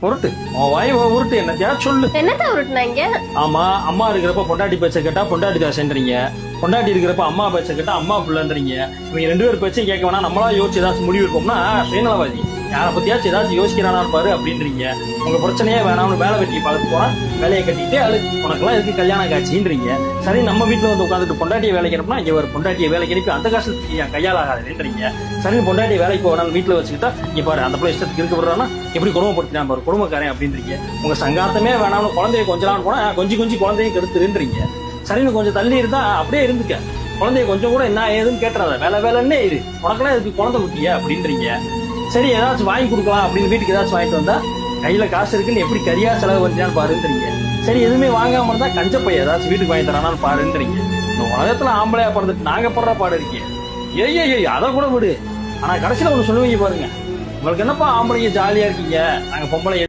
உருட்டு உன் வாய் உருட்டு என்னத்தையா சொல்லு. என்னத்த உருட்டுனாங்க? ஆமா, அம்மா இருக்கிறப்ப பொண்டாட்டி பேச்ச கேட்டா பொண்டாட்டி தாசன்றீங்க, பொண்டாட்டி இருக்கிறப்ப அம்மா பேச்ச கேட்டா அம்மா பிள்ளைன்றீங்க. இவங்க ரெண்டு பேரும் பேச்சையும் கேட்க வேணா, நம்மளா யோசிச்சு ஏதாச்சும் முடிவு இருக்கோம்னா சுயநலவாதி, யாரை பத்தியாச்சும் ஏதாச்சும் யோசிக்கிறானான்னு பாரு அப்படின்றீங்க. உங்க பிரச்சனையே வேணாம்னு வேலை வெட்டியை பார்த்து போனா வேலையை கட்டிட்டு அழு, உனக்கெல்லாம் எதுக்கு கல்யாண காட்சின்றீங்க. சரி, நம்ம வீட்டுல வந்து உட்காந்துட்டு பொண்டாட்டியை வேலைக்கு அனுப்புனா இங்க ஒரு பொண்டாட்டியை வேலைக்கு அனுப்பி அந்த காசுக்கு என் கையால் ஆகாதுன்றீங்க. சரி, பொண்டாட்டியை வேலைக்கு போனாலும் வீட்டுல வச்சுக்கிட்டா இங்க பாரு அந்த பிள்ளை இஷ்டத்துக்கு இருக்க விடுறான்னா எப்படி குடும்பப்படுத்தினா பாரு குடும்பக்காரன் அப்படின்றீங்க. உங்க சங்காத்தமே வேணாம்னு குழந்தைய கொஞ்சலான்னு போனா கொஞ்சம் குழந்தையும் கெடுத்துருன்றீங்க. சரின்னு கொஞ்சம் தள்ளி இருந்தா அப்படியே இருந்துக்க, குழந்தைய கொஞ்சம் கூட என்ன ஏதுன்னு கேட்டுறாத, வேலைன்னே இரு, உனக்கெல்லாம் இதுக்கு குழந்தை குட்டிய அப்படின்றீங்க. சரி, ஏதாச்சும் வாங்கி கொடுக்கலாம் அப்படின்னு வீட்டுக்கு ஏதாச்சும் வாங்கிட்டு வந்தா கையில காசு இருக்குன்னு எப்படி கரியா செலவு பண்ணியான்னு பாருன்றீங்க. சரி, எதுவுமே வாங்காம இருந்தா கஞ்ச பைய ஏதாச்சும் வீட்டுக்கு வாங்கி தரானான்னு பாருன்றீங்க. இந்த உலகத்துல ஆம்பளையா பிறந்துட்டு நாங்க படுற பாடு இருக்கேன். ஏய் அதை கூட விடு, ஆனா கடைசியில ஒண்ணு சொல்லுவீங்க பாருங்க, உங்களுக்கு என்னப்பா ஆம்பளைங்க ஜாலியா இருக்கீங்க, நாங்க பொம்பளை